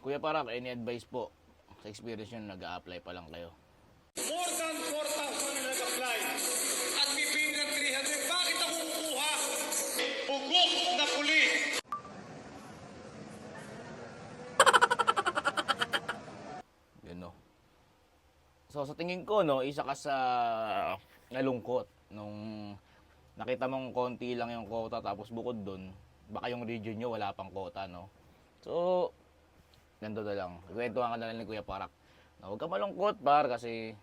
Kuya Parak, any advice po? Sa experience nyo, nag-a-apply pa lang kayo. More than 4,000 nag-apply at pipili ng 300. Bakit ako kukuha? Ugok na puli. Yun, no? So, sa tingin ko, no, isa ka sa nalungkot nung nakita mong konti lang yung quota tapos bukod dun, baka yung region nyo wala pang quota, no? So, ganito na lang. Kwentuhan ka na lang ni Kuya Parak. Na huwag ka malungkot, par, kasi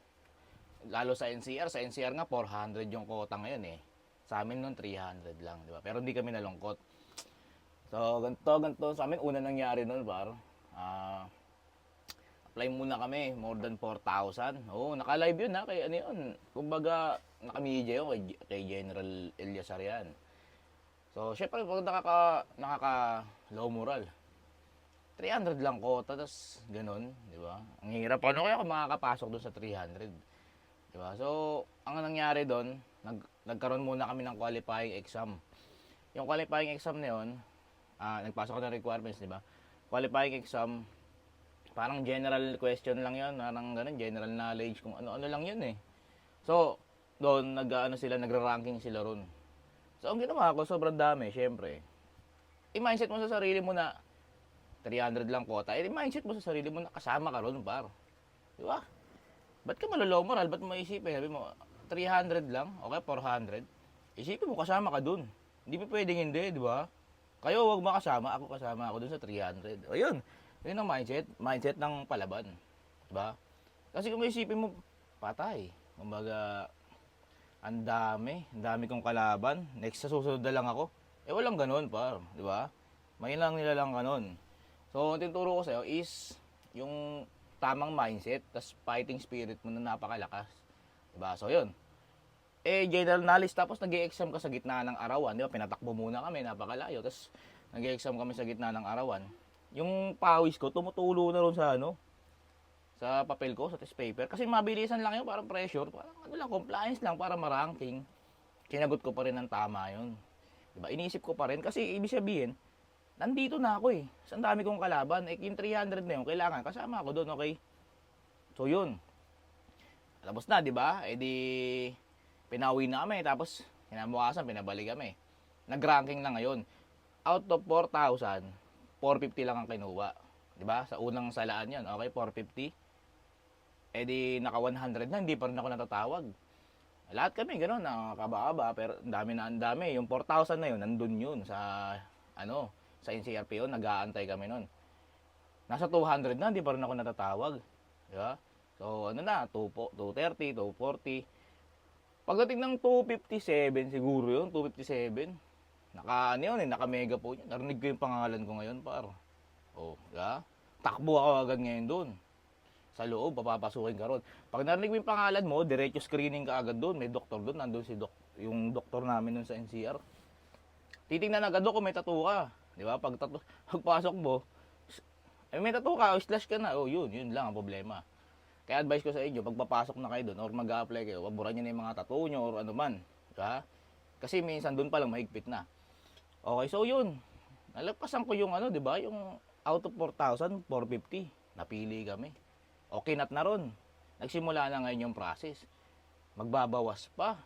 lalo sa NCR nga 400 yung quota ngayon eh. Sa amin nun 300 lang, di ba? Pero hindi kami nalungkot. So, ganito sa amin, una nangyari nun, par. Apply muna kami, more than 4,000. Oo, naka-live yun ha, kay ano yun. Kumbaga, naka-media yun kay General Eliasar yan. So, syempre, pag nakaka-low moral, 300 lang quota, tapos ganun, di ba? Ang hirap, paano kaya kung makakapasok doon sa 300? Di ba? So, ang nangyari doon, nagkaroon muna kami ng qualifying exam. Yung qualifying exam na yun, nagpasok ko ng requirements, di ba? Qualifying exam, parang general question lang yun, parang ganun, general knowledge, kung ano-ano lang yun eh. So, doon, nagra-ranking sila ron. So, ang ginawa ko, sobrang dami, syempre. I-mindset mo sa sarili mo na 300 lang quota. I-mindset mo sa sarili mo na kasama ka ron, par. Di ba? Ba't ka malolow moral? Ba't mo isipin? Sabi mo, 300 lang, okay, 400. Isipin mo, kasama ka dun. Hindi pa pwedeng hindi, di ba? Kayo, wag makasama. Kasama ako dun sa 300. O yun. Yun ang mindset ng palaban. Diba? Kasi kung isipin mo, patay. Kumbaga, ang dami kong kalaban. Next sa susunod na lang ako. Eh walang ganun, par. Diba? May lang nila lang ganun. So, ang tinuturo ko sa'yo is yung tamang mindset, tas fighting spirit mo na napakalakas. Diba? So, yun. Eh, general knowledge, tapos nag-i-exam ka sa gitna ng arawan. Diba? Pinatakbo muna kami, napakalayo. Tapos, nag-i-exam kami sa gitna ng arawan. Yung pawis ko, tumutulo na ron sa sa papel ko, sa test paper. Kasi mabilisan lang yun, parang pressure, parang compliance lang, para ma-ranking. Kinagot ko pa rin ng tama yun. Diba? Iniisip ko pa rin, kasi ibig sabihin, nandito na ako eh. Ang dami kong kalaban, eh, yung 300 na yun, kailangan, kasama ako doon, okay? So yun. Tapos na, diba? Eh di, pinawi na kami, tapos, kinabukasan, pinabalik kami. Nag-ranking na ngayon. Out of 4,000, 450 lang ang kinuha. 'Di ba? Sa unang salaan 'yan. Okay, 450. Eh di naka 100 na, hindi pa rin ako natatawag. Lahat kami ganoon, nakakaba-aba, pero ang dami. Yung 4,000 na 'yon, nandun 'yun sa sa NCRPO, nag-aantay kami noon. Nasa 200 na, hindi pa rin ako natatawag. 'Di ba? So na, 230, 240. Pagdating ng 257 siguro 'yun, 257. Naka-mega po yun. Narinig ko yung pangalan ko ngayon, par. Oh, diba? Takbo ako agad ngayon doon. Sa loob, papapasukin ka ron. Pag narinig mo yung pangalan mo, diretso screening ka agad doon. May doktor doon, nandun yung doktor namin doon sa NCR. Titingnan agad doon kung may tattoo ka. Diba? Pagpasok mo, may tattoo ka, o slash ka na. Oh, yun lang ang problema. Kaya advice ko sa inyo, pag papasok na kayo doon, or mag-a-apply kayo, waburan nyo na yung mga tattoo nyo, or ano man. Diba? Kasi minsan doon pa lang mahigpit na. Okay, so yun. Nalagpasan ko yung di ba? Yung out of 4,000, 450. Napili kami. Okay na ron. Nagsimula na ngayon yung process. Magbabawas pa.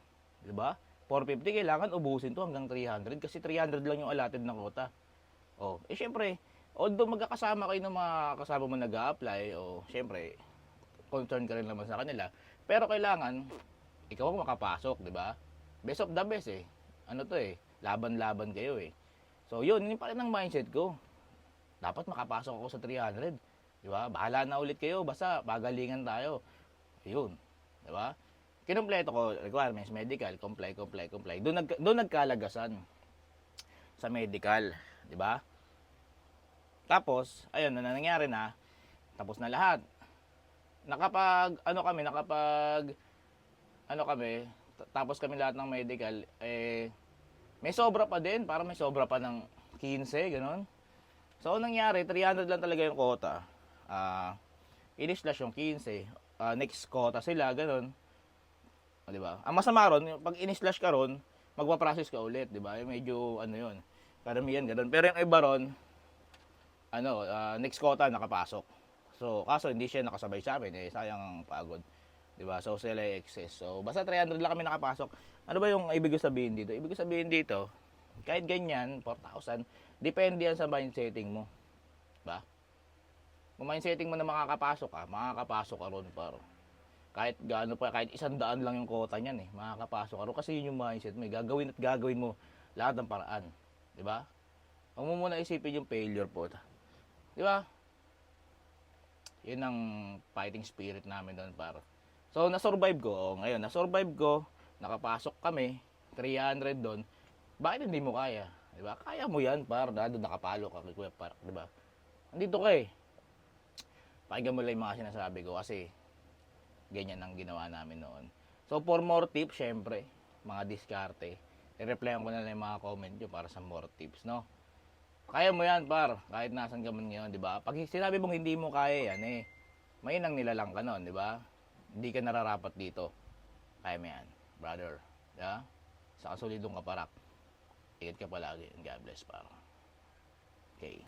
Di ba? 450, kailangan ubusin to hanggang 300 kasi 300 lang yung allotted na quota. Oh, eh syempre, although magkakasama kayo ng mga kasama mo nag-a-apply, syempre, concern ka rin naman sa kanila. Pero kailangan, ikaw ang makapasok, di ba? Best of the best eh. Laban-laban kayo eh. So yun pa rin ang mindset ko. Dapat makapasok ako sa 300. Di ba? Bahala na ulit kayo, basta pagalingan tayo. Yun. Di ba? Kinumpleto ko, requirements, medical, comply. Doon nagkalagasan sa medical. Di ba? Tapos, ayun, nangyari na. Tapos na lahat. Tapos kami lahat ng medical, may sobra pa din, parang may sobra pa ng 15, gano'n. So, nangyari, 300 lang talaga yung quota. In-slash yung 15. Next quota sila, gano'n. O, diba? Ang masama ron, pag in-slash ka ron, magpa-process ka ulit, diba? Yung medyo, yun, karamihan, gano'n. Pero yung iba ron, next quota nakapasok. So, kaso hindi siya nakasabay sa amin, eh, sayang ang pagod. 'Di ba? So, sila ay excess. So, basta 300 lang kami nakapasok. Ano ba yung ibig ko sabihin dito? Ibig ko sabihin dito, kahit ganyan, 4,000, depende yan sa mindsetting mo. 'Di ba? Kung mindsetting mo na makakapasok ka ron par. Kahit gaano pa, kahit 100 lang yung quota niyan eh, makakapasok ka ron kasi yun yung mindset mo. Eh. Gagawin at gagawin mo lahat ng paraan. 'Di ba? Huwag mo muna isipin yung failure po. 'Di ba? Yun ang fighting spirit namin doon par. So, na-survive ko. Oh, ngayon, na-survive ko. Nakapasok kami. 300 doon. Bakit hindi mo kaya? 'Di ba? Kaya mo 'yan par. Doon nakapalo ka kay Kuya Park, 'di ba? Andito ka eh. Pakinggan mo lang yung mga sinasabi ko kasi ganyan ang ginawa namin noon. So, for more tips, syempre, mga diskarte, i-replyan ko na lang yung mga comment nyo para sa more tips, no? Kaya mo yan, par. Kahit nasan ka man ngayon, di ba? Pag sinabi mong hindi mo kaya yan, eh, may nang nilalang ka nun, di ba? Hindi ka nararapat dito. Kaya mo yan, brother. Di ba? Sa kasulidong kaparak. Ingat ka palagi. God bless, par. Okay.